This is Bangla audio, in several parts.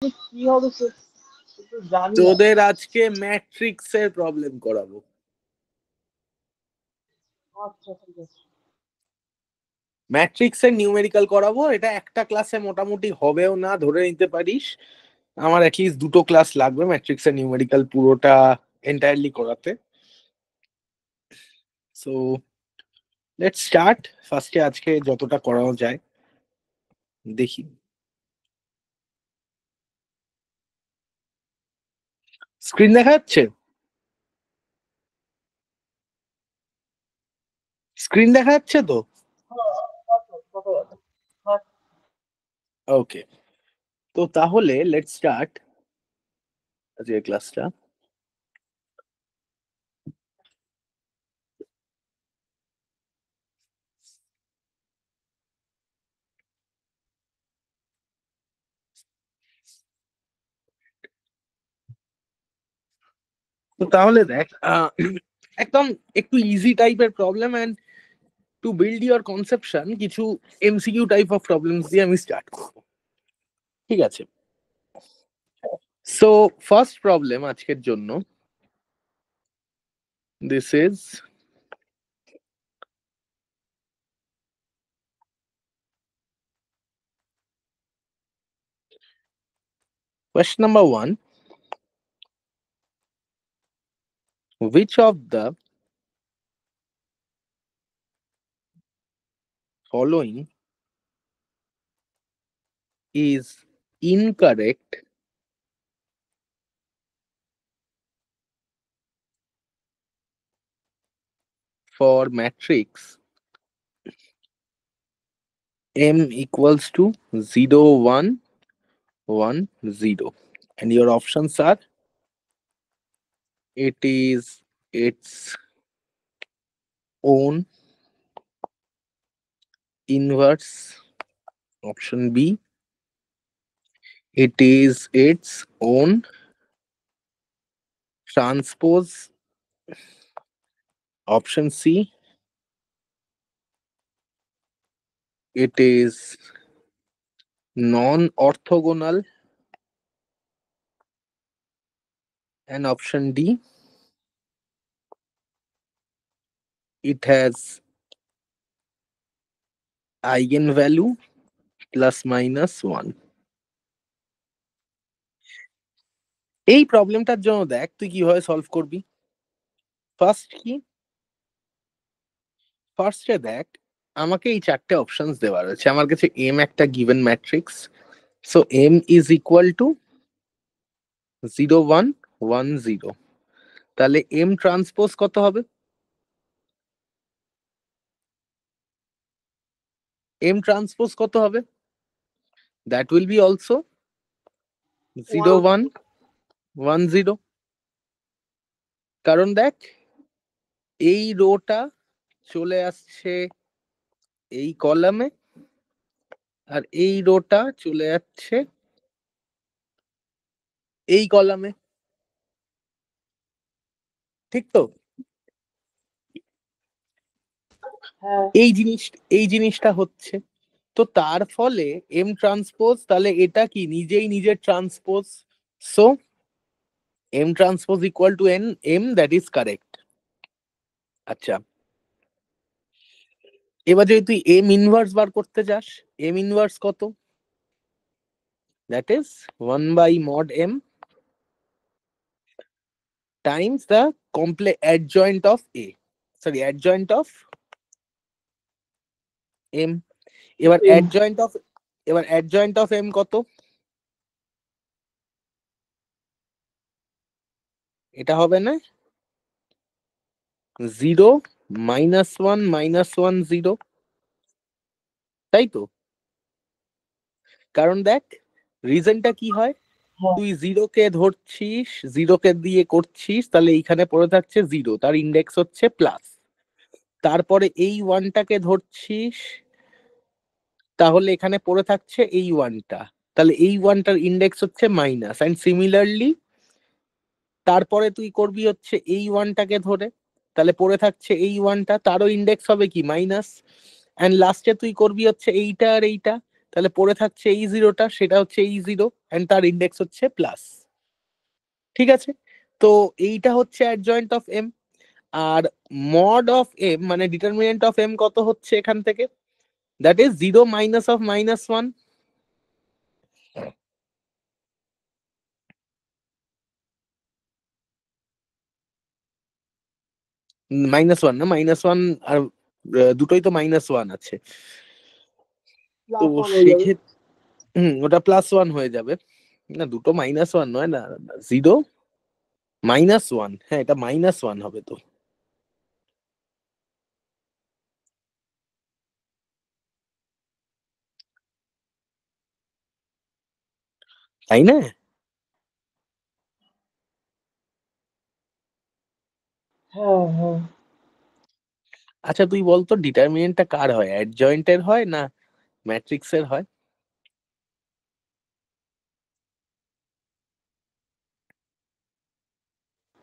কি হবে সে জানি না। তোদের আজকে ম্যাট্রিক্সের প্রবলেম করাবো। আচ্ছা ঠিক আছে। ম্যাট্রিক্সের নিউমেরিক্যাল করাবো, এটা একটা ক্লাসে মোটামুটি হবেও না ধরে নিতে পারিস। আমার অ্যাটলিস্ট দুটো ক্লাস লাগবে ম্যাট্রিক্সের নিউমেরিক্যাল পুরোটা এন্টায়ারলি করাতে। So let's start. ফার্স্টে আজকে যতটা করানো যায় দেখি। স্ক্রিন দেখা যাচ্ছে? স্ক্রিন দেখা যাচ্ছে তো? ওকে, তো তাহলে লেটস স্টার্ট আজকের ক্লাসটা। তো তাহলে দেখ, একদম একটু ইজি টাইপের problem, and to build your conception কিছু এমসিকিউ টাইপ অফ প্রবলেমস দিয়ে আমি স্টার্ট করব, ঠিক আছে? সো ফার্স্ট প্রবলেম আজকের জন্য, this is question number 1. Which of the following is incorrect for matrix m equals to 0 1 1 0? And your options are: it is its own inverse, option B; it is its own transpose, option C; it is non-orthogonal, and option D, it has eigenvalue plus minus 1. এই প্রবলেমটার জন্য দেখ তুই কিভাবে সলভ করবি। ফার্স্ট কি, ফার্স্টে দেখ আমাকে এই চারটে অপশনস দেওয়া রয়েছে। আমার কাছে এম একটা given matrix, so M is equal to 0 1 1 0। তাহলে এম ট্রান্সপোজ কত হবে? এম ট্রান্সপোজ কত হবে? That will be also 0 1 1 0। কারণ দেখ এই রোটা চলে আসছে এই কলামে, আর এই রোটা চলে যাচ্ছে এই কলামে, ঠিক তো? এই জিনিসটা হচ্ছে, তো তার ফলে এম ট্রান্সপোজ, তাহলে এটা কি নিজেই নিজের transpose, so M transpose equal to N M, that is correct. আচ্ছা, এবার যদি তুই এম ইনভার্স বার করতে চাস, এম ইনভার্স কত? That is 1 by mod M times the adjoint of A, sorry adjoint of M. এবার অ্যাডজয়েন্ট অফ এম কত? এটা হবে না 0 -1 -1 0, তাই তো? কারণ দেখ রিজনটা কি হয়, তুই 0 কে ধরছিস, 0 কে দিয়ে করছিস, তাহলে এইখানে পড়ে থাকছে 0, তার ইন্ডেক্স হচ্ছে প্লাস। তারপরে এই 1টাকে ধরছিস, তাহলে এখানে পড়ে থাকছে এই 1টা, তাহলে এই 1টার ইন্ডেক্স হচ্ছে মাইনাস। এন্ড সিমিলারলি তারপরে তুই করবি হচ্ছে এই 1টাকে ধরে, তাহলে পড়ে থাকছে এই 1টা, তারও ইন্ডেক্স হবে কি মাইনাস। এন্ড লাস্টে তুই করবি হচ্ছে এইটা আর এইটা, তাহলে পড়ে থাকছে এই জিরোটা, সেটা হচ্ছে এই জিরো, এন্ড তার ইন্ডেক্স হচ্ছে প্লাস। ঠিক আছে, তো এইটা হচ্ছে অ্যাডজয়েন্ট অফ এম। আর মড অফ এম মানে ডিটারমিনেন্ট অফ এম কত হচ্ছে এখান থেকে, that is zero minus of minus one. Minus one না, মাইনাস ওয়ান আর দুটোই তো মাইনাস ওয়ান আছে, তো প্লাস ওয়ান হয়ে যাবে। সেক্ষেত্রে ওটা প্লাস ওয়ান হয়ে যাবে। না, দুটো মাইনাস ওয়ান নয় না, জিরো মাইনাস ওয়ান, হ্যাঁ এটা মাইনাস ওয়ান হবে তো। তাই না? হ্যাঁ হ্যাঁ। আচ্ছা তুই বলতো ডিটারমিনেন্টটা কার হয়, অ্যাডজয়েন্টের হয় না ম্যাট্রিক্সের হয়?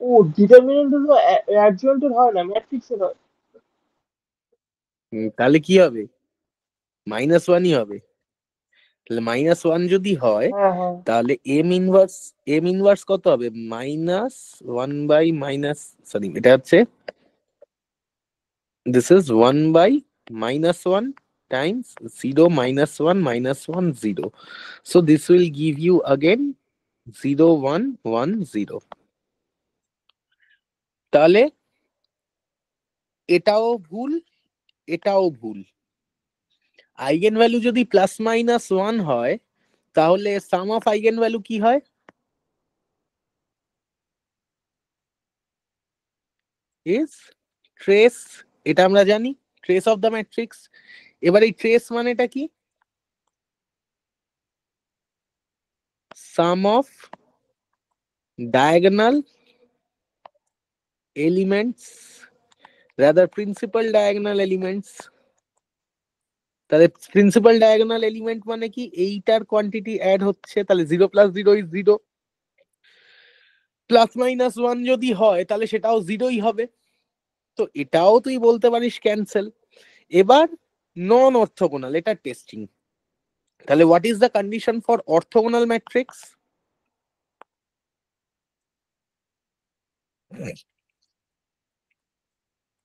ও, ডিটারমিনেন্ট হলো অ্যাডজয়েন্টের হয় না, ম্যাট্রিক্সের হয়। তাহলে কি হবে, মাইনাস ওয়ানই হবে। তাহলে মাইনাস ওয়ান যদি হয়, হ্যাঁ হ্যাঁ। তাহলে এম ইনভার্স কত হবে, minus one by minus, sorry এটা হচ্ছে, this is 1 by minus 1 times 0 minus 1 minus 1 0. So this will give you again 0 1 1 0. তাহলে এটাও ভুল, এটাও ভুল। আইগেন ভ্যালু যদি প্লাস মাইনাস ওয়ান হয়, তাহলে সাম অফ আইগেন ভ্যালু কি হয়, ইজ ট্রেস। এটা আমরা জানি, ট্রেস অফ দ্য ম্যাট্রিক্স। এবার এই ট্রেস মানেটা কি, sum of diagonal elements, rather principal diagonal elements. তাহলে প্রিন্সিপাল ডায়াগোনাল এলিমেন্ট মানে কি, এইটার কোয়ান্টিটি অ্যাড হচ্ছে, তাহলে zero plus zero is zero, plus minus one যদি হয় তাহলে সেটাও জিরোই হবে। তো এটাও তুই বলতে পারিস ক্যান্সেল। এবার নন অর্থোগোনাল, এটা টেস্টিং। তাহলে what is the condition for orthogonal matrix?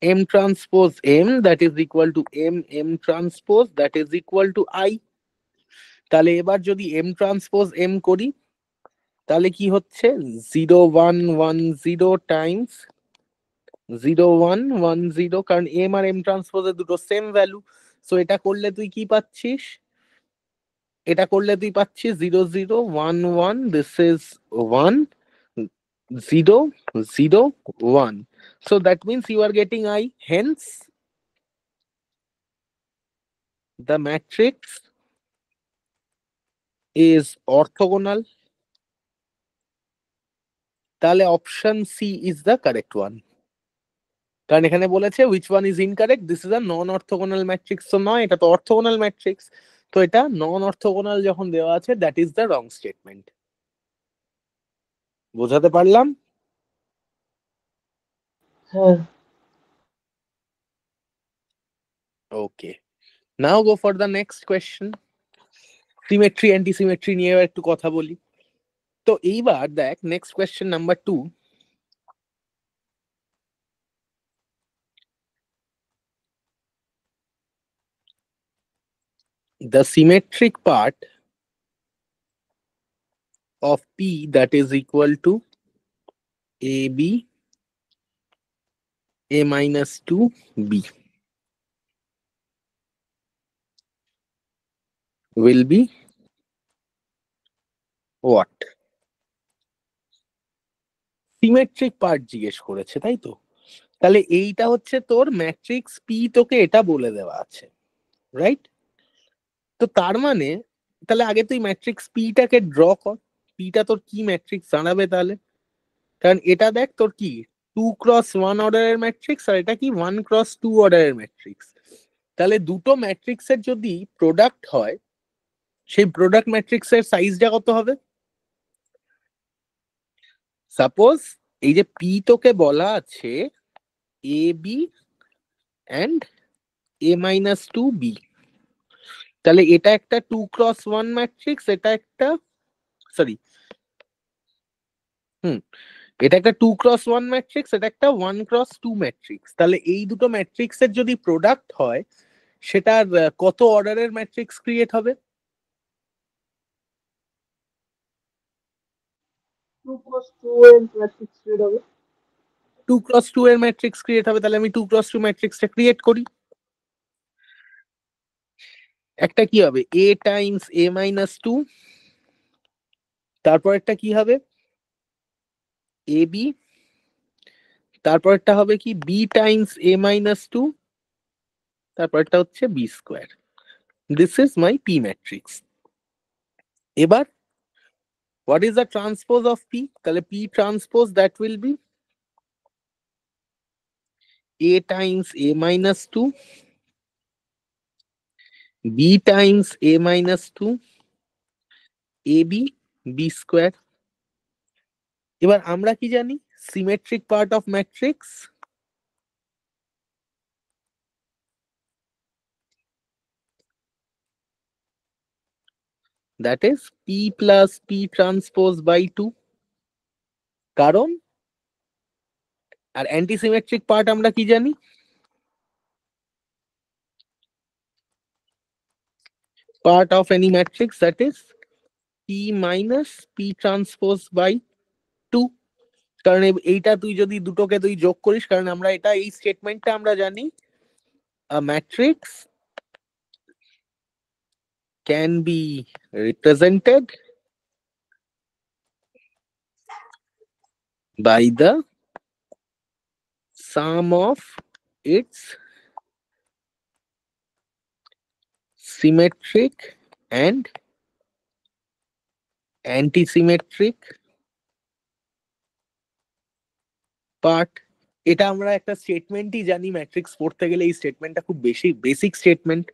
M transpose M that is equal to M transpose that is equal to I. তাহলে এবার যদি M transpose M করি, তাহলে কি হচ্ছে, 0 1 1 0 টাইমস 0 1 1 0, কারণ M আর M ট্রান্সপোজ এর দুটো সেম ভ্যালু। সো এটা করলে তুই কি পাচ্ছিস, এটা করলে তুই পাচ্ছিস 0 0 1 1, this is 1 0 0 1. So that means you are getting I, hence the matrix is orthogonal. তাহলে option C is the correct one, কারণ এখানে বলেছে which one is incorrect, this is a non orthogonal matrix। তো নয়, এটা তো অর্থোগোনাল ম্যাট্রিক্স, তো এটা নন অর্থোগোনাল যখন দেওয়া আছে, that is the wrong statement. বোঝাতে পারলাম? হ্যাঁ। Okay, now go for the next question. Symmetry anti symmetry নিয়ে এবার একটু কথা বলি। তো এইবার দেখ next question number 2, the symmetric part of P that is equal to AB A minus 2B will be what? Symmetric part জিজ্ঞেস করেছে, তাই তো? তাহলে এইটা হচ্ছে তোর ম্যাট্রিক্স পি, তোকে এটা বলে দেওয়া আছে, রাইট? তো তার মানে তাহলে আগে তুই ম্যাট্রিক্স পিটাকে ড্র কর, পিটা তোর কি ম্যাট্রিক্স দাঁড়াবে তাহলে, কারণ এটা দেখ তোর কি 2x1 অর্ডারের ম্যাট্রিক্স, আর এটা কি 1x2 অর্ডারের ম্যাট্রিক্স। তাহলে দুটো ম্যাট্রিক্সের যদি প্রোডাক্ট হয়, সেই প্রোডাক্ট ম্যাট্রিক্সের সাইজটা কত হবে? সাপোজ এই যে পি তোকে বলা আছে A B and A minus 2B, তাহলে এটা একটা 2x1 ম্যাট্রিক্স, এটা একটা, সরি, এটা একটা 2x1 ম্যাট্রিক্স, এটা একটা 1x2 ম্যাট্রিক্স। তাহলে এই দুটো ম্যাট্রিক্সের যদি প্রোডাক্ট হয়, সেটার কত অর্ডারের ম্যাট্রিক্স ক্রিয়েট হবে? 2 × 2 এর ম্যাট্রিক্স ক্রিয়েট হবে। 2x2 এর ম্যাট্রিক্স ক্রিয়েট হবে। তাহলে আমি 2x2 ম্যাট্রিক্সটা ক্রিয়েট করি। একটা কি হবে, a টাইমস a মাইনাস 2, তারপর একটা কি হবে এ বি, তারপর একটা হবে কি b টাইমস a মাইনাস 2, তারপর একটা হচ্ছে b square. This is my p matrix. এবার what is the transpose of p? তাহলে p transpose that will be a times a minus 2, b times a minus 2, ab b square. এবার আমরা কি জানি, symmetric part of matrix, that is p plus p transpose by 2। কারণ, আর অ্যান্টিসিমেট্রিক পার্ট আমরা কি জানি, part of any matrix that is p minus p transpose by 2। কারণ এইটা তুই যদি দুটোকে তুই যোগ করিস, কারণ আমরা এটা এই স্টেটমেন্টটা আমরা জানি, a matrix can be represented by the sum of its symmetric and antisymmetric part। এটা আমরা একটা স্টেটমেন্টই জানি, ম্যাট্রিক্স পড়তে গেলে এই স্টেটমেন্টটা খুব বেশি বেসিক স্টেটমেন্ট।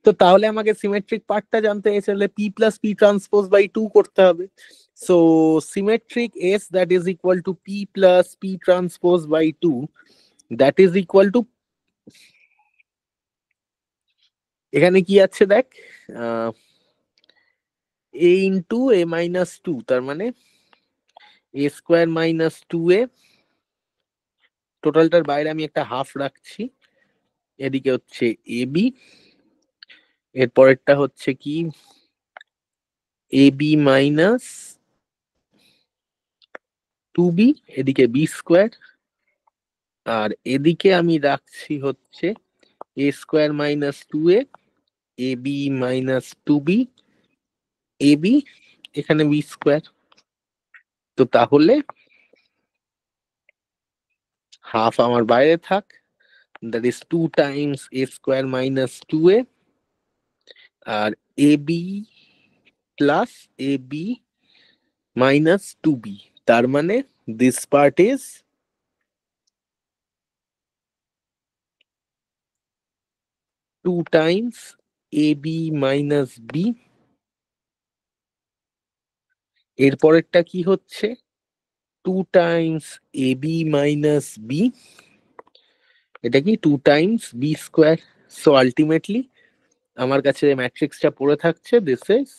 তো তাহলে আমাকে সিমেট্রিক পার্টটা জানতে চাইলে p plus p transpose by 2 করতে হবে। So symmetric s that is equal to p plus p transpose by 2, that is equal to, এখানে কি আছে দেখ, a ইন্টু a মাইনাস 2, তার মানে a স্কোয়ার মাইনাস 2a, টোটালটার বাইরে আমি একটা হাফ রাখছি, এদিকে হচ্ছে এ বি, এর পরেরটা হচ্ছে কি এ বি মাইনাস 2b, এদিকে বি স্কোয়ার, আর এদিকে আমি রাখছি হচ্ছে এ square minus 2a, A B minus 2b, A B, এখানে বি স্কোয়ার। তো তাহলে হাফ আমার বাইরে থাক, that is 2 times a square minus 2a, আর A B plus A B minus 2b, তার মানে this part is 2 times ab minus b। এরপরেরটা কি হচ্ছে 2 times ab minus b, এটা কি 2 times b square. So ultimately আমার কাছে ম্যাট্রিক্সটা পড়ে থাকছে, this is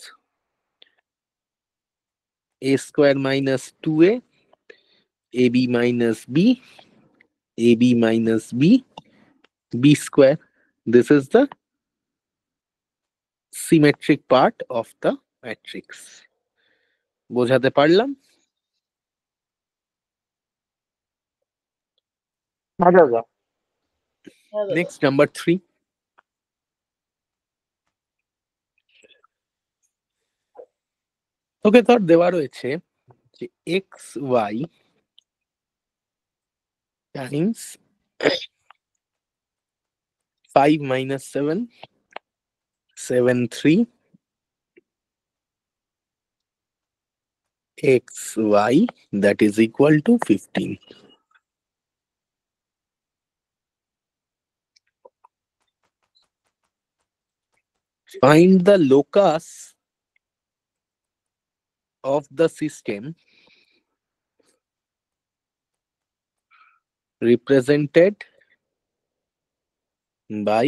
a square minus 2a, ab minus b, ab minus b, b square. This is the symmetric part of the matrix. বোঝাতে পারলাম? হ্যাঁ দাদা। Next, number 3. ওকে, ধর দেওয়া রয়েছে যে x Y Times 5 minus 7, 7 3 xy, that is equal to 15. Find the locus of the system represented by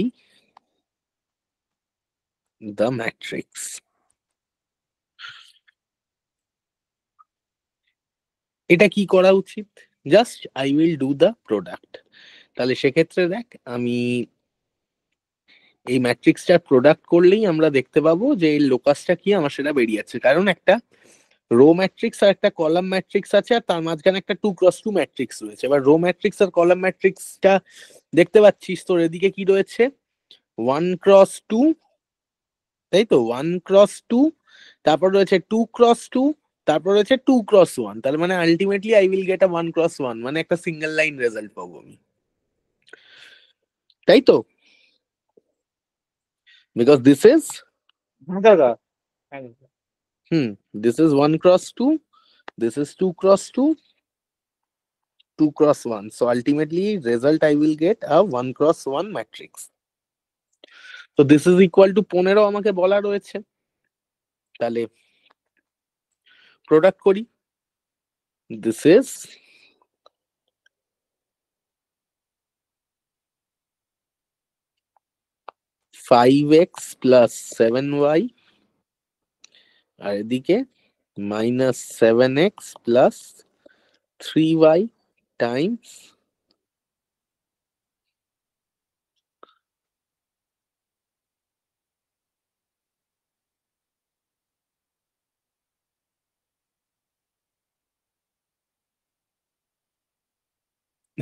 the matrix. এটা কি করা উচিত? Just I will do the product. তাহলে সেক্ষেত্রে দেখ, আমি এই ম্যাট্রিক্সটার প্রোডাক্ট করলেই আমরা দেখতে পাবো যে এই লোকাসটা কি আমার সেটা বেরিয়ে যাচ্ছে, কারণ একটা রো ম্যাট্রিক্স আর একটা কলাম ম্যাট্রিক্স আছে, আর তার মাঝখানে একটা 2x2 ম্যাট্রিক্স রয়েছে। এবার রো ম্যাট্রিক্স আর কলাম ম্যাট্রিক্সটা দেখতে পাচ্ছিস, তোর এদিকে কি রয়েছে? 1x2, তাই তো, 1x2, তারপর রয়েছে 2x2, তারপর রয়েছে 2x1। তার মানে ultimately I will get a 1x1, মানে একটা সিঙ্গেল লাইন রেজাল্ট পাবো আমি, তাই তো? বিকজ দিস ইজ হ্যাঁ দাদা, হ্যাঁ দাদা। this is 1x2, this is 2x2, 2x1. So ultimately result I will get a 1x1 matrix. So this is equal to 15 আমাকে বলা রয়েছে। তাহলে প্রোডাক্ট করি। This is 5x plus 7y, আর এদিকে minus 7x plus 3y times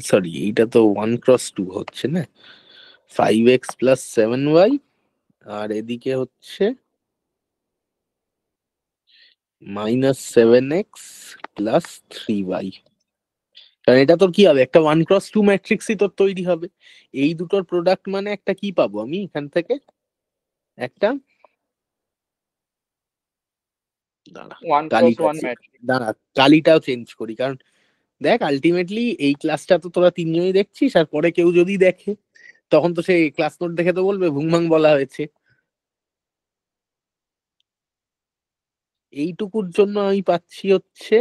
sorry, এইটা তো 1x2 হচ্ছে না, 5x plus 7y, আর এদিকে হচ্ছে -7x plus 3y। কারণ এটা তোর কি হবে, একটা 1x2 ম্যাট্রিক্সই তোর তৈরি হবে। এই দুটোর প্রোডাক্ট মানে একটা কি পাবো আমি এখান থেকে? একটা, দাঁড়া, 1x1 ম্যাট্রিক্স। দাঁড়া কালিটাও চেঞ্জ করি, কারণ দেখ আলটিমেটলি এই ক্লাসটা তো তোরা তিনজনই দেখছিস, আর পরে কেউ যদি দেখে তখন তো সেই ক্লাস নোট দেখে তো বলবে ভুংভাং বলা হয়েছে। এইটুকুর জন্য আমি পাচ্ছি হচ্ছে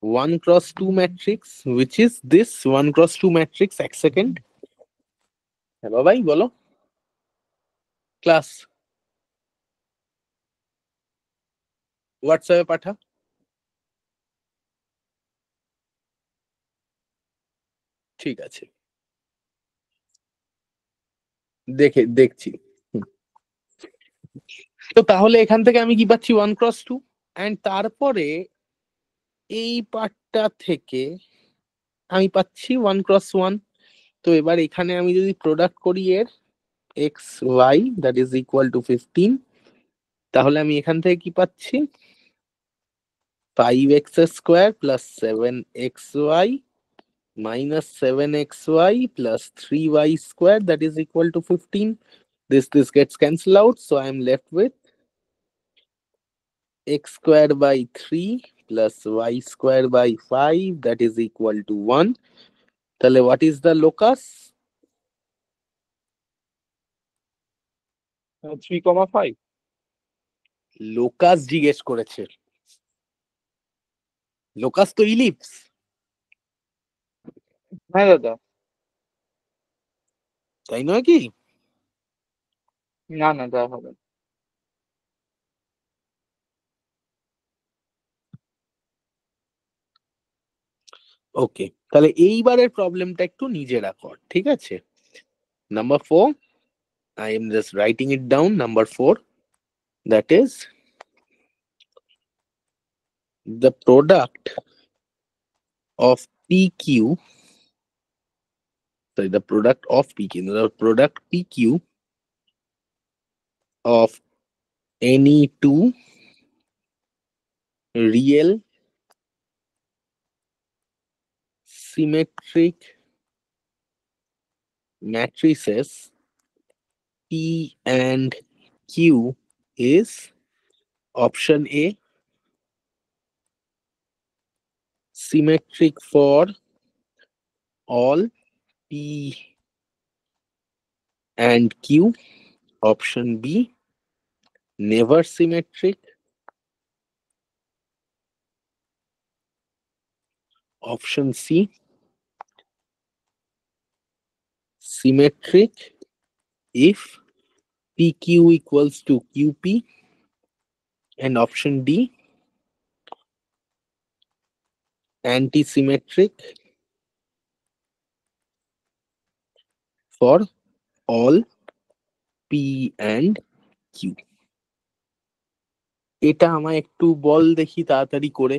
1x2 matrix, which is this 1x2 matrix. এক সেকেন্ড, হ্যাঁ বাবাই বলো, ক্লাস হোয়াটসঅ্যাপে পাঠা। ঠিক আছে, দেখছি। হুম। তো তাহলে এখান থেকে আমি কি পাচ্ছি? 1x2। অ্যান্ড তারপরে এই পার্টটা থেকে আমি পাচ্ছি 1x1। তো এবার এখানে আমি যদি প্রোডাক্ট করি এর X Y, that is equal to 15, তাহলে আমি এখান থেকে কি পাচ্ছি? 5x² plus 7xy minus 7xy plus 3y², that is equal to 15. This gets cancelled out, so I am left with x² by 3 plus y² by 5, that is equal to 1. তাহলে what is the locus? 3,5। Locus জিজ্ঞেস করেছে, লোকাস তো ইলিপস, হ্যাঁ দাদা। তাই নয় কি? না না, দেওয়া হবে না। ওকে, তাহলে এইবারের প্রবলেমটা একটু নিজেরা কর, ঠিক আছে? Number 4, I am just writing it down. Number 4, that is the product of PQ, sorry, the product of PQ, the product PQ of any two real symmetric matrices P and Q is option A, symmetric for all P and Q, option B, never symmetric, option C, symmetric if PQ equals to QP, and option D, anti-symmetric for all P and Q. এটা আমায় একটু বল দেখি তাড়াতাড়ি করে।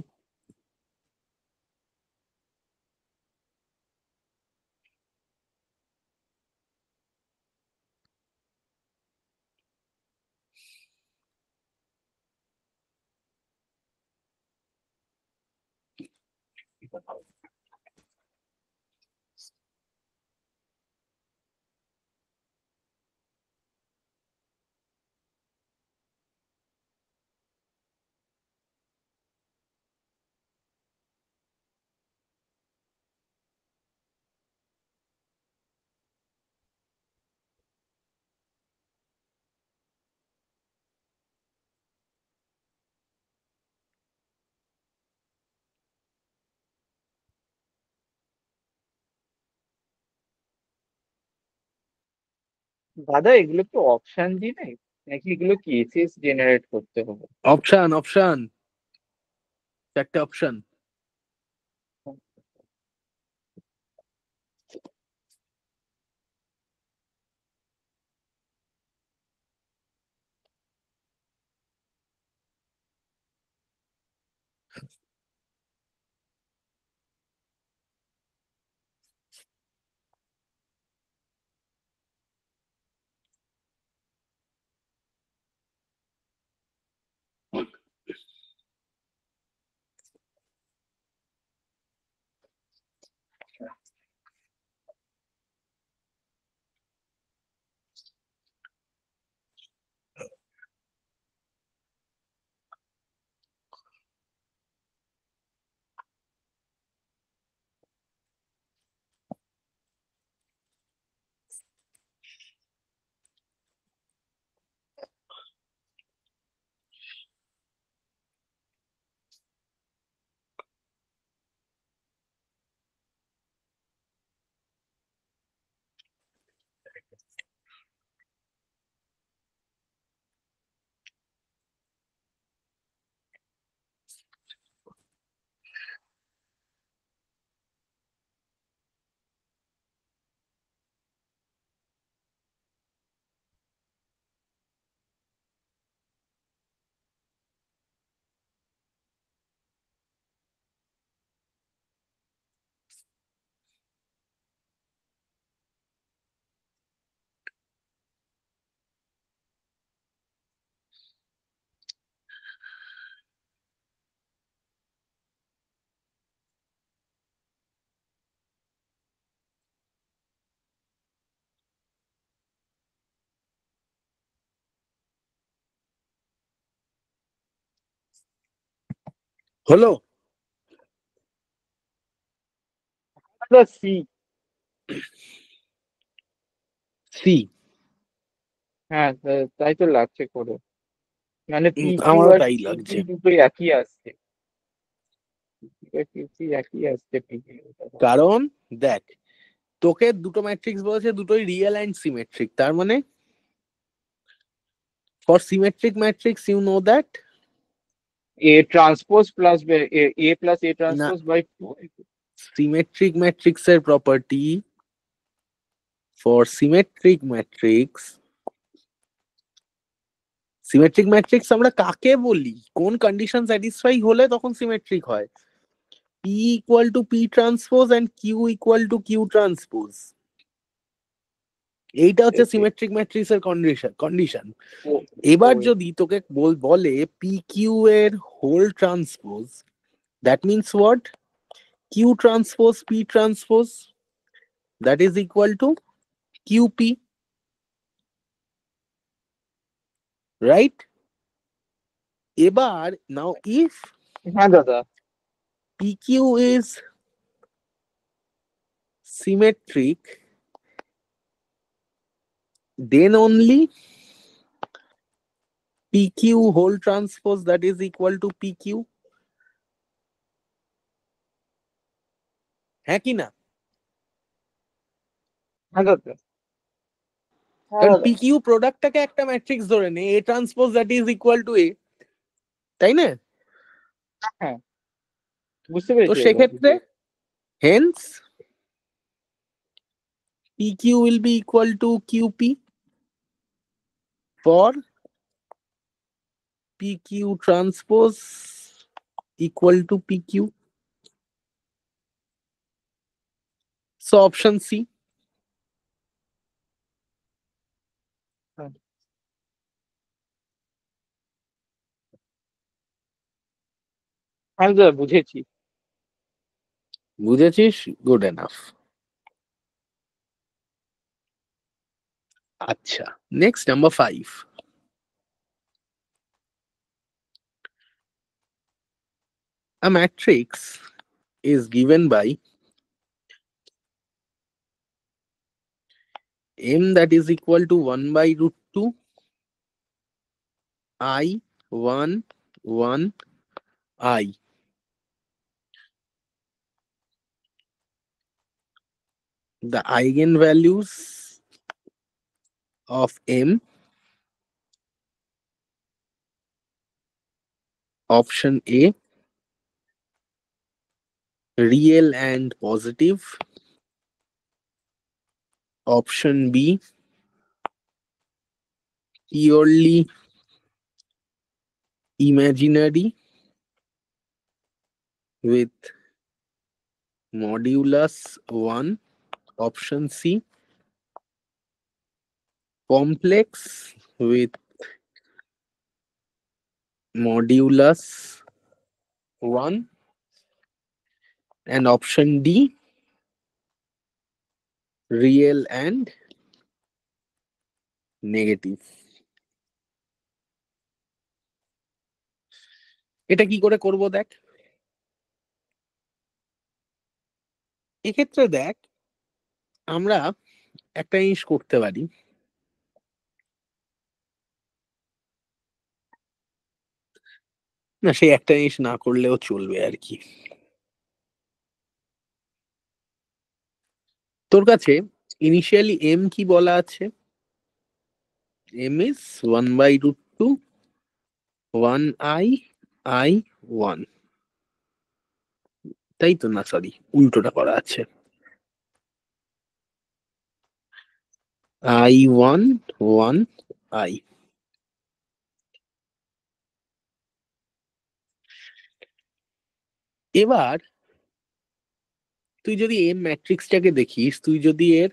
দাদা এগুলো তো অপশন দি নাই, নাকি এগুলো কি এসএস জেনারেট করতে হবে? অপশন অপশন, চারটে অপশন। হলো? সি। সি? হ্যাঁ, তাই তো লাগছে করে, মানে পি কিউ আমারও আর তাই কিউপি লাগছে। দুটোই একই আসছে, কিউপি একই আসছে কারণ দেখ, তোকে দুটো ম্যাট্রিক্স বলেছে, দুটোই রিয়েল অ্যান্ড সিমেট্রিক, তার মানে for symmetric matrix you know that A transpose plus A plus A না, ট্রান্সপোজ বাই টু। সিমেট্রিক ম্যাট্রিক্সের property, for symmetric matrix, symmetric matrix আমরা কাকে বলি? কোন কন্ডিশন স্যাটিসফাই হলে তখন সিমেট্রিক হয়? P equal to P transpose and Q equal to Q transpose, এইটা হচ্ছে সিমেট্রিক ম্যাট্রিক্সের কন্ডিশন। এবার যদি তোকে বলে পি কিউ এর whole transpose, that means what? Q transpose P transpose, that is equal to QP, right? এবার নাও ইফ হ্যাঁ দাদা, PQ is symmetric, then only PQ whole transpose that is equal to PQ, হ্যাঁ কি না? হ্যাঁ দাদা, কারণ দাদা। পি কিউ প্রোডাক্টটাকে একটা ম্যাট্রিক্স ধরে নে, A transpose that is equal to A, তাই না? হ্যাঁ, বুঝতে তো পেরেছি দাদা। সেক্ষেত্রে hence PQ will be equal to QP for PQ transpose equal to PQ. So option C. হ্যাঁ দাদা, বুঝেছি। বুঝেছিস? Good enough. আচ্ছা, next number 5. A matrix is given by M that is equal to 1 by root 2 I 1 1 I. The eigenvalues of M, option A, real and positive, option B, purely imaginary with modulus 1, option C, complex with modulus 1, and option D, real and negative. এটা কি করে করব দেখ। এক্ষেত্রে দেখ, আমরা একটা জিনিস করতে পারি। না, সেই একটা জিনিস না করলেও চলবে আর কি। তোর কাছে ইনিশিয়ালি এম কি বলা আছে? M is 1 by root 2 1 I 1, তাই তো? না সরি, উল্টোটা করা আছে। I 1 1 I। এবার তুই যদি এম ম্যাট্রিক্সটাকে দেখিস, তুই যদি এর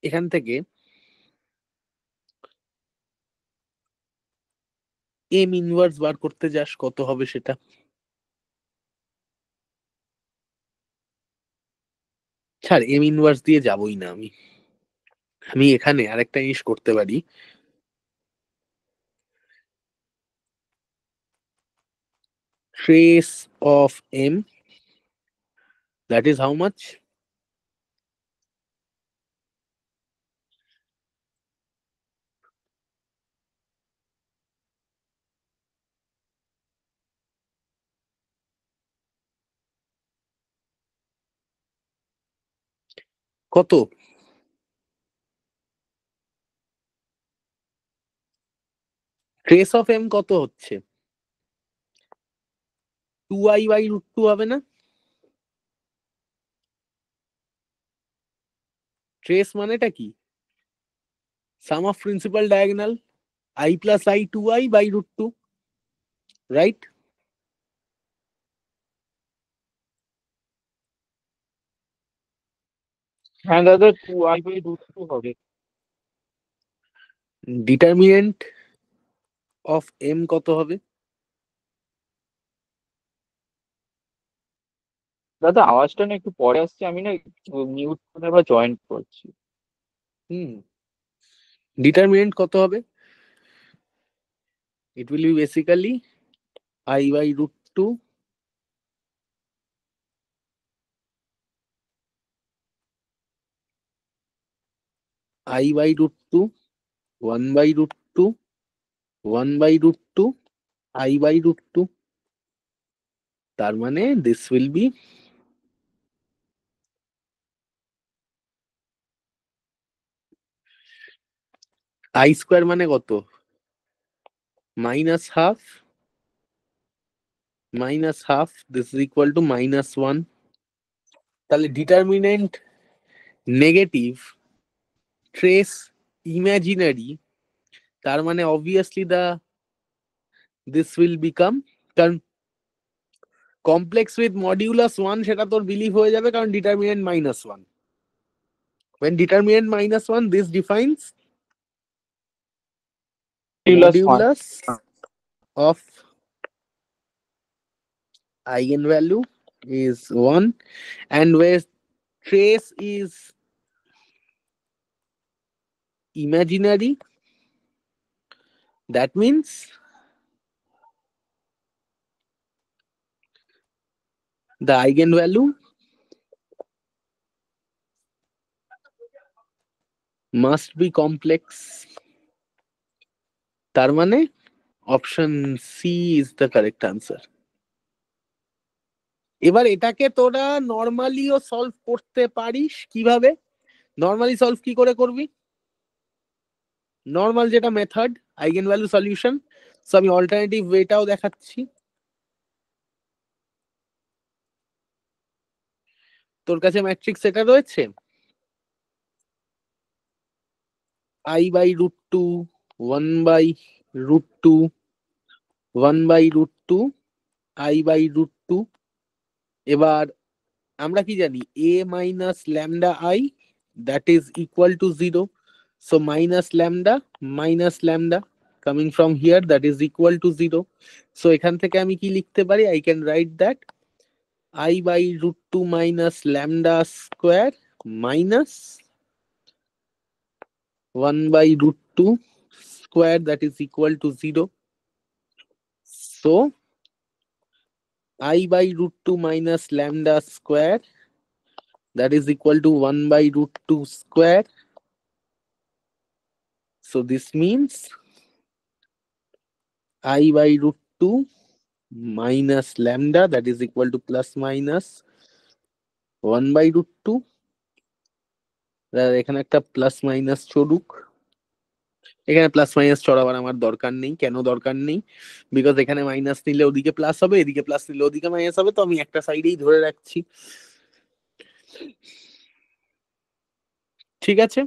এখান থেকে এম ইনভার্স বার করতে যাস, কত হবে সেটা? ছাড়, এম ইনভার্স দিয়ে যাবই না আমি। আমি এখানে আরেকটা জিনিস করতে পারি। Trace of M, that is how much? কত? ট্রেস অফ এম কত হচ্ছে? 2I বাই রুট 2 হবে না? ট্রেস মানেটা কি? Sum of principal diagonal I plus I 2I by root 2, right? হ্যাঁ দাদা, 2I/√2 হবে। ডিটারমিনেন্ট অফ এম কত হবে? দাদা, আওয়াজটা না একটু পরে আসছে, আমি না মিউট করে আবার জয়েন করছি। ডিটারমিনেন্ট কত হবে? It will be basically I by root 2 I by root 2 1 by root 2 1 by root 2 I by root 2। তার মানে this will be I square মানে কত? Minus half this is equal to -1। তাহলে ডিটারমিনেন্ট নেগেটিভ, ট্রেস ইমাজিনারি, তার মানে অবভিয়াসলি দিস উইল বিকাম, কারণ কমপ্লেক্স উইথ মডিউলাস 1 সেটা তোর বিলিভ হয়ে যাবে, কারণ determinant -1। when determinant -1, this defines modulus of eigenvalue is 1, and where trace is imaginary, that means the eigenvalue must be complex, তার মানে option C is the correct answer. এবার এটাকে তোরা নর্মালিও সলভ করতে পারিস। কিভাবে নর্মালি সলভ কি করে করবি? নর্মাল যেটা method eigen value solution, so আমি অল্টারনেটিভ ওয়েটাও দেখাচ্ছি। তোর কাছে ম্যাট্রিক্স এটা রয়েছে, i/√2, 1/√2, 1/√2, i/√2। এবার আমরা কি জানি, a minus lambda I that is equal to 0, so minus lambda coming from here that is equal to 0, so এখান থেকে আমি কি লিখতে পারি, I can write that i/√2 minus lambda square minus 1/√2 square that is equal to 0, so i/√2 minus lambda square that is equal to 1/√2 square, so this means i/√2 minus lambda that is equal to plus minus 1/√2, এখানে একটা প্লাস মাইনাস চড়ুক, এখানে প্লাস মাইনাস চড়াবার আমার দরকার নেই। কেন দরকার নেই? বিকজ এখানে মাইনাস নিলে ওদিকে প্লাস হবে, এদিকে প্লাস নিলে ওদিকে মাইনাস হবে, তো আমি একটা সাইডেই ধরে রাখছি। ঠিক আছে,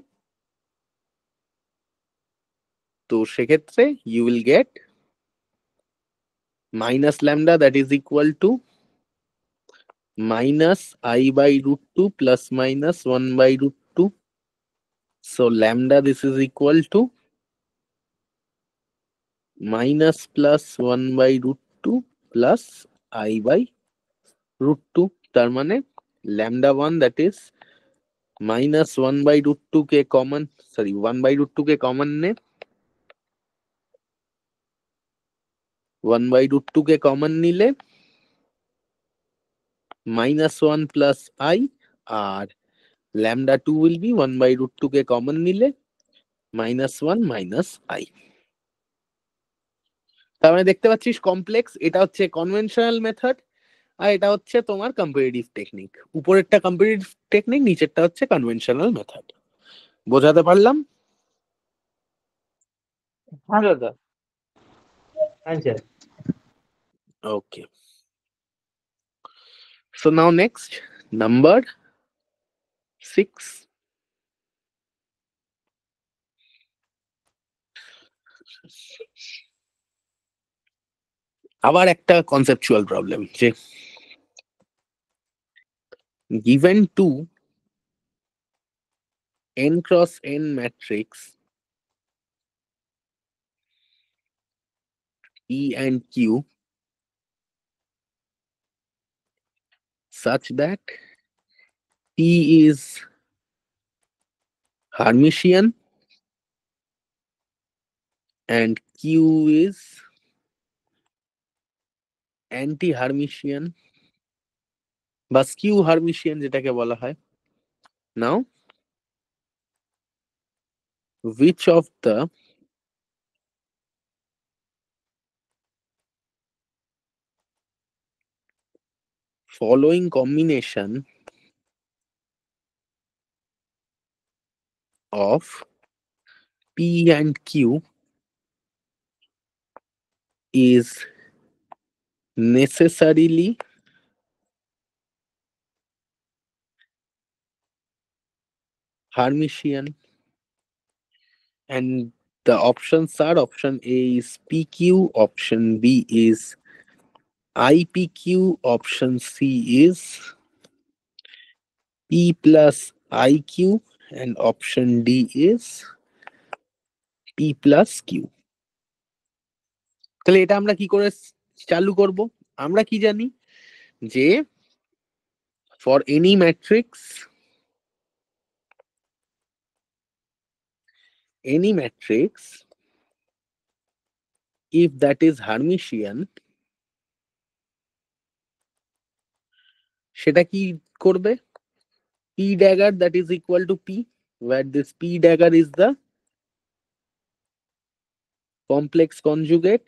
তো সেক্ষেত্রে you will get minus lambda that is equal to minus i/√2 plus minus 1/√2, so lambda this is equal to minus plus 1/√2 plus i/√2, তার মানে lambda 1 that is minus 1/√2 কে কমন, সরি 1/√2 কে কমন নে, 1/√2 কে কমন নিলে -1 plus I, আর lambda 2 will be 1/√2 কে কমন নিলে -1 minus I। তার মানে দেখতে পাচ্ছিস কমপ্লেক্স, এটা হচ্ছে কনভেনশনাল মেথড, আর এটা হচ্ছে তোমার কম্পারেটিভ টেকনিক। উপরেরটা কম্পারেটিভ টেকনিক, নিচেরটা হচ্ছে কনভেনশনাল মেথড। বোঝাতে পারলাম? হ্যাঁ দাদা। আচ্ছা, ওকে, so now next number 6, আবার একটা কনসেপচুয়াল প্রবলেম, যে given to n cross n matrix E and Q such that P is Hermitian and Q is anti-Hermitian বা skew Hermitian যেটাকে বলা হয়। Now which of the following combination of P and Q is necessarily Hermitian, and the options are: option A is PQ, option B is IPQ, option C is P plus IQ, and option D is P plus Q. তাহলে এটা আমরা কি করে চালু করব? আমরা কি জানি যে for any matrix if that is Hermitian, সেটা কি করবে? P dagger that is equal to P, where this P dagger is the complex conjugate,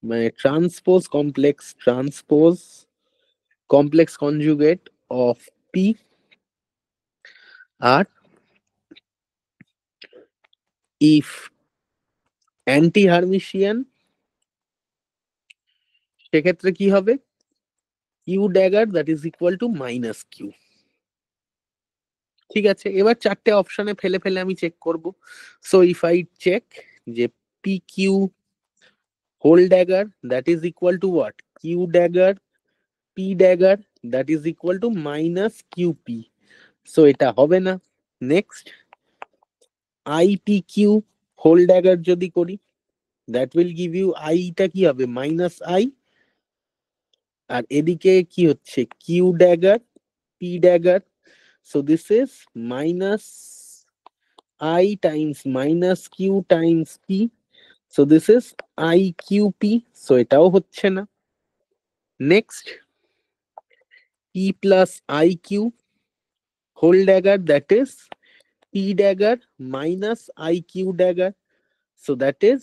মানে complex conjugate of P, R if anti-Hermitian, সেক্ষেত্রে কি হবে? Q dagger that is equal to minus Q. ঠিক আছে, এবার চারটে অপশনে ফেলে ফেলে আমি চেক করব। সো ইফ আই চেক যে PQ whole dagger that is equal to what? Q dagger P dagger that is equal to minus QP. So এটা হবে না। নেক্সট IPQ whole dagger যদি করি, that will give you I টা কি হবে? মাইনাস I, আর এদিকে কি হচ্ছে? Q dagger P dagger, so this is minus I times minus Q times P, so this is IQP, so এটাও হচ্ছে না। Next P plus IQ whole dagger, that is P dagger minus IQ dagger, so that is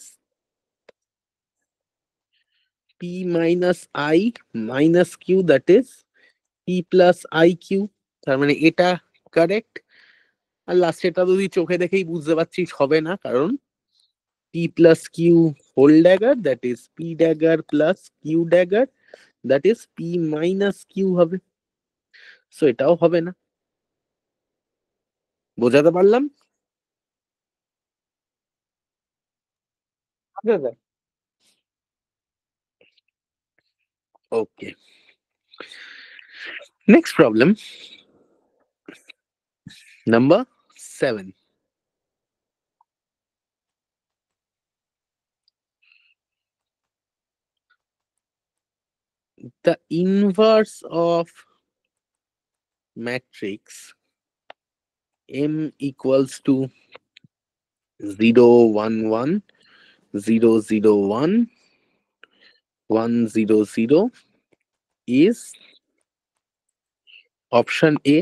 P minus I minus Q, that is P plus IQ, তার মানে এটা কারেক্ট। আর লাস্ট এটা যদি চোখে দেখেই বুঝতে পারছিস হবে না, কারণ P plus Q whole dagger that is P dagger plus Q dagger that is P minus Q হবে, সো এটাও হবে না। বোঝাতে পারলাম? দাদা Okay. Next problem, number 7. The inverse of matrix M equals to 0 1 1 0 0 1 1 0 0 is option A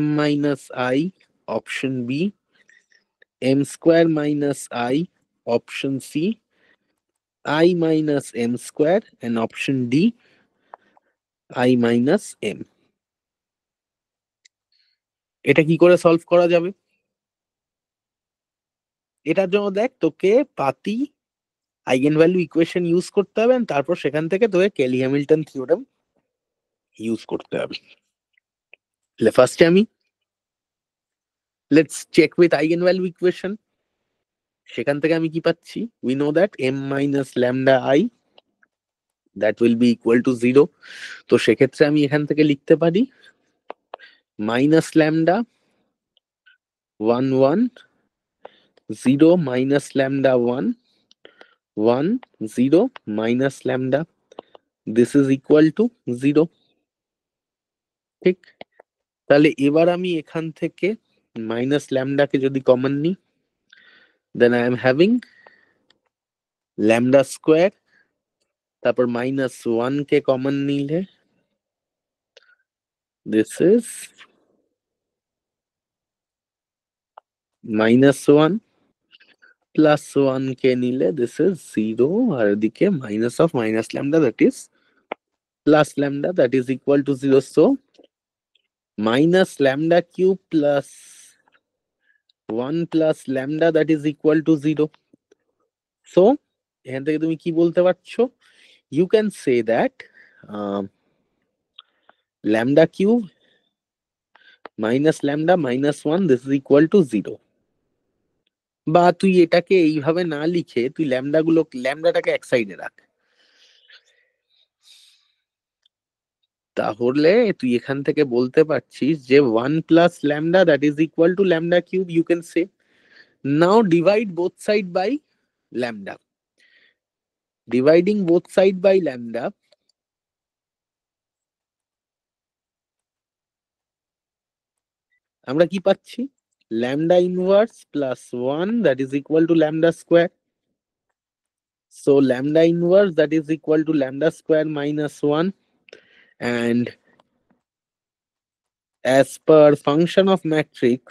M minus I, option B M square minus I, option C I minus M square, and option D I minus M. এটা কি করে সলভ করা যাবে? এটার জন্য দেখ, তোকে পাতি আইগেনভ্যালু ইকুয়েশন ইউজ করতে হবে, তারপর সেখান থেকে তোকে কেলি হ্যামিল্টন থিওরেম ইউজ করতে হবে। ফার্স্টে আমি let's check with eigenvalue equation. সেখান থেকে আমি কি পাচ্ছি? We know that m minus lambda I that will be equal to 0, তো সেক্ষেত্রে আমি এখান থেকে লিখতে পারি minus lambda 1 1 0 minus lambda 1 1 0 minus lambda, this is equal to 0। ঠিক, তাহলে এবার আমি এখান থেকে মাইনাস ল্যামডাকে যদি কমন নিই, then I am having lambda square, তারপর মাইনাস 1 কে কমন নিলে this is minus 1 plus 1 কে নিলে this is 0, আর এদিকে minus of minus lambda that is plus lambda that is equal to 0, so minus lambda cube plus 1 plus lambda that is equal to 0. So এখান থেকে তুমি কি বলতে পারছো? You can say that lambda cube minus lambda minus 1 this is equal to 0. বা তুই এটাকে এইভাবে না লিখে তুই ল্যামডাটাকে এক সাইডে রাখ, তাহলে তুই এখান থেকে বলতে পারছিস যে 1 plus lambda that is equal to lambda cube. You can say now divide both side by lambda. Dividing both side by lambda, আমরা কি পাচ্ছি? lambda inverse plus 1 that is equal to lambda square. So lambda inverse that is equal to lambda square minus 1, and as per function of matrix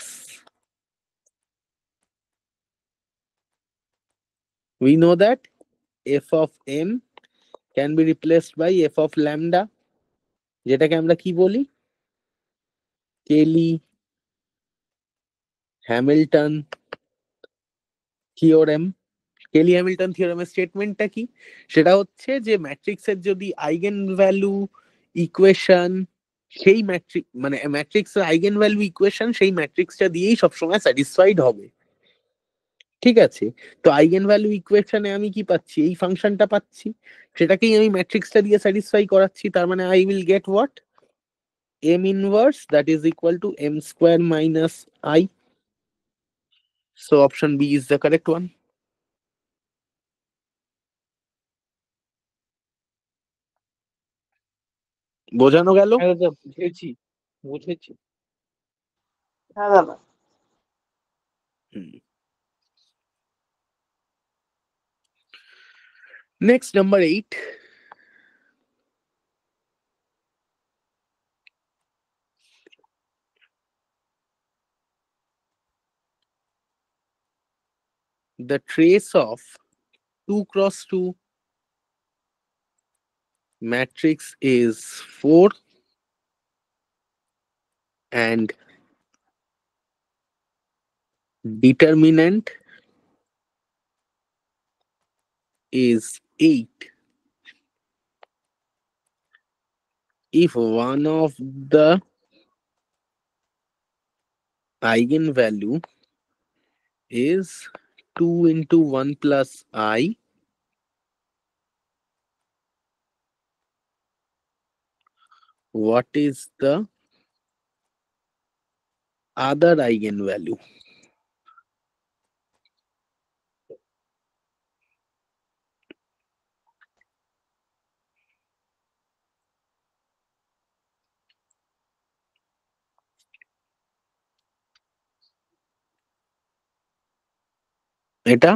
we know that f of m can be replaced by f of lambda, যেটাকে আমরা কি বলি? কেলি হ্যামিল্টন থিওরেম। কেলি হ্যামিল্টন থিওরেমের স্টেটমেন্টটা কি? সেটা হচ্ছে যে ম্যাট্রিক্সের যদি আইগেন ভ্যালু ইকুয়েশন সেই ম্যাট্রিক্সের আইগেন ভ্যালু ইকুয়েশন সেই ম্যাট্রিক্সটা দিয়েই সবসময় স্যাটিসফাইড হবে। ঠিক আছে, তো আইগেন ভ্যালু ইকুয়েশনে আমি কি পাচ্ছি? এই ফাংশনটা পাচ্ছি, সেটাকেই আমি ম্যাট্রিক্সটা দিয়ে স্যাটিসফাই করাচ্ছি। তার মানে I will get what? m inverse that is equal to m square minus I. So option B is the correct one. বোঝানো গেল? হ্যাঁ দাদা, বুঝেছি। হ্যাঁ দাদা। Next, number 8. The trace of 2 cross 2 matrix is 4 and determinant is 8. If one of the eigenvalue is 2 into 1 plus I, what is the other eigenvalue? এটা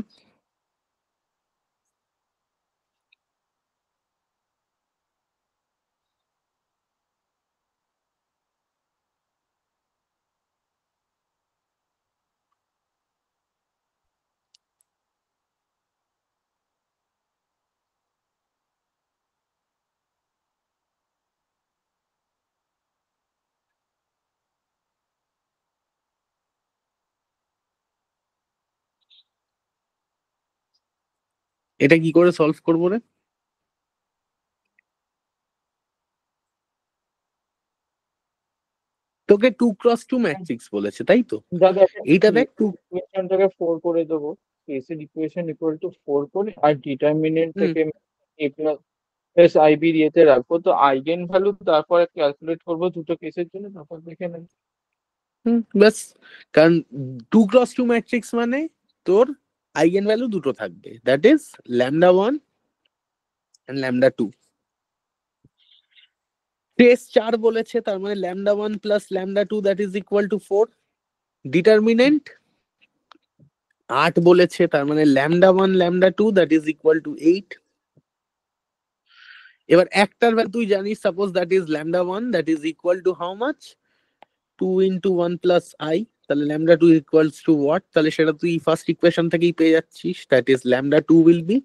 এটা কি করে সলভ করবো রে? তোকে 2 ক্রস 2 ম্যাট্রিক্স বলেছে, তাই তো? দাদা এইটা দেখ, ইকুয়েশনটাকে 4 করে দেবো, কেসের ইকুয়েশন ইকুয়াল টু 4 করে, আর ডিটারমিনেন্ট থেকে a প্লাস আইবি দিয়েতে রাখবো। তো আইগেন ভ্যালু তারপরে ক্যালকুলেট করবো দুটো কেসের জন্য, তারপর দেখে নেব। ব্যাস। কারণ 2 ক্রস 2 ম্যাট্রিক্স মানে তোর আইগেন ভ্যালু দুটো থাকবে, that is lambda 1 and lambda 2। Trace 4 বলেছে, তার মানে lambda 1 plus lambda 2 that is equal to 4। Determinant 8 বলেছে, তার মানে lambda 1 lambda 2 that is equal to 8। এবার একটার ভ্যালু তুই জানিস, suppose that is lambda 1 that is equal to how much? 2 into 1 plus I, তাহলে lambda 2 equals to what? তাহলে সেটা তুই ফার্স্ট ইকুয়েশন থেকেই পেয়ে যাচ্ছিস, that is lambda 2 will be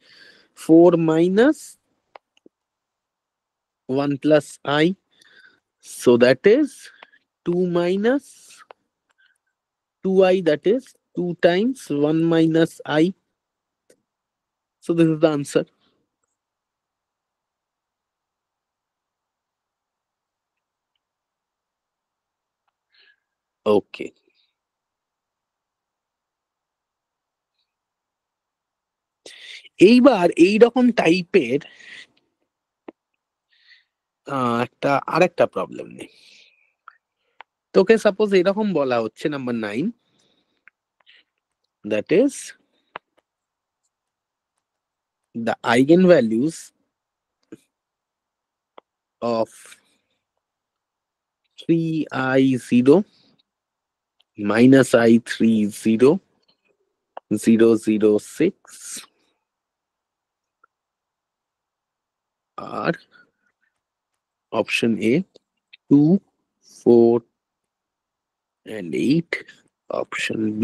4 minus 1 plus I, so that is 2 minus 2I, that is 2 times 1 minus I. So this is the answer. Okay. এইবার এইরকম টাইপের একটা আরেকটা প্রবলেম নেই। তোকে সাপোজ এরকম বলা হচ্ছে number 9, that is the eigenvalues of 3i0 minus i30 006 are option A 2, 4 and 8, option B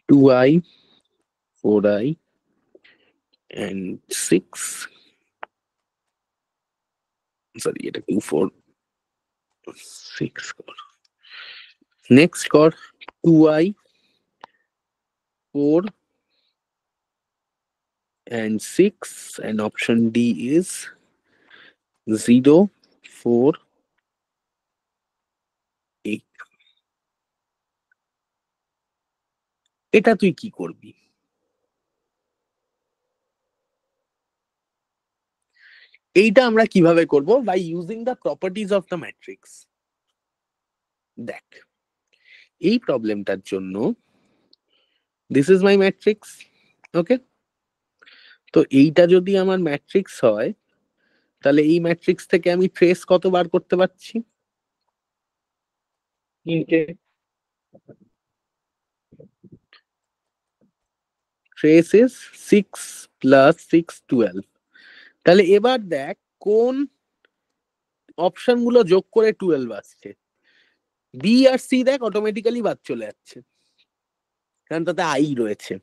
2i, 4i and 6, sorry এটা 2, 4, 6 কর, next কর 2i, 4 and 6 and option D is 0, 4, 8. এটা তুই কি করবি? এইটা আমরা কিভাবে করব? By using the properties of the matrix. দেখ এই প্রবলেমটার জন্য this is my matrix, okay? তো এইটা যদি আমার ম্যাট্রিক্স হয় তাহলে এই ম্যাট্রিক্স থেকে আমি ট্রেস কত বার করতে পারছি? 3টে। Trace is 6 plus 6, 12। তাহলে এবার দেখ কোন অপশন গুলো যোগ করে 12 আসছে। বি আর সি দেখ অটোমেটিক্যালি বাদ চলে যাচ্ছে, কারণ তাতে আই রয়েছে।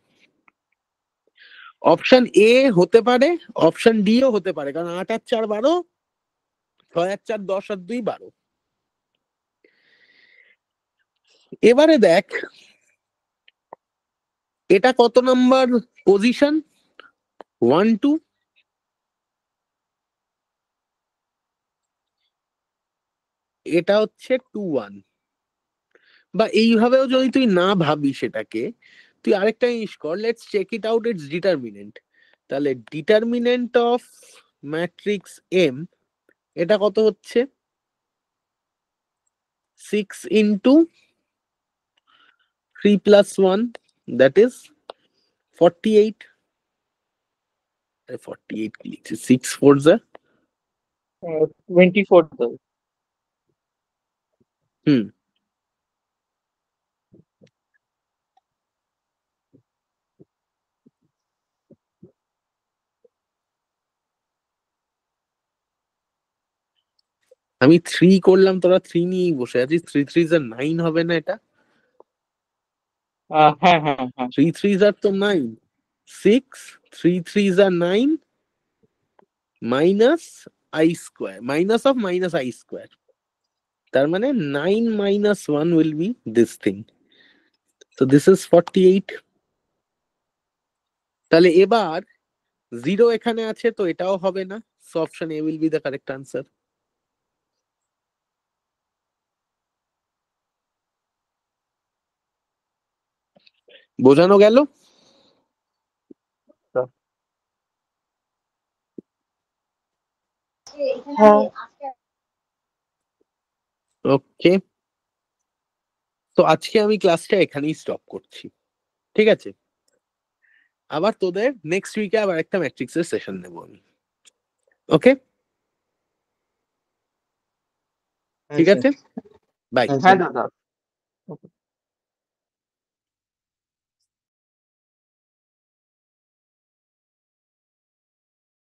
অপশন এ হতে পারে, অপশন ডি ও হতে পারে, কারণ 8 আর 4 12, 6 আর 4 10 আর 2 12। এবারে দেখ এটা কত নাম্বার পজিশন? 1, 2। এটা হচ্ছে 2, 1। বা এইভাবেও যদি তুই না ভাবি সেটাকে, তুই আরেকটা জিনিস কর, let's check it out its determinant. তাহলে ডিটারমিনেন্ট অফ ম্যাট্রিক্স এম এটা কত হচ্ছে? 6 into 3 plus 1, that is 48. 48 কি লিখছি? 6 4s are 24 তো। আমি 3 করলাম, তোরা 3 নিয়েই বসে আছিস। 3 3s are 9 হবে না এটা? হ্যাঁ হ্যাঁ হ্যাঁ 3 3s are তো 9, 6 3 3s are 9 minus I square, minus of minus I square, তার মানে 9 minus 1 will be this thing, so this is 48. তাহলে এবার 0 এখানে আছে তো এটাও হবে না, so option A will be the correct answer. বোঝানো গেল? ওকে, তো আজকে আমি ক্লাসটা এখানেই স্টপ করছি, ঠিক আছে? আবার তোদের নেক্সট উইকে আবার একটা ম্যাট্রিক্সের সেশন নেব আমি, ওকে? ঠিক আছে, বাই। হ্যাঁ দাদা।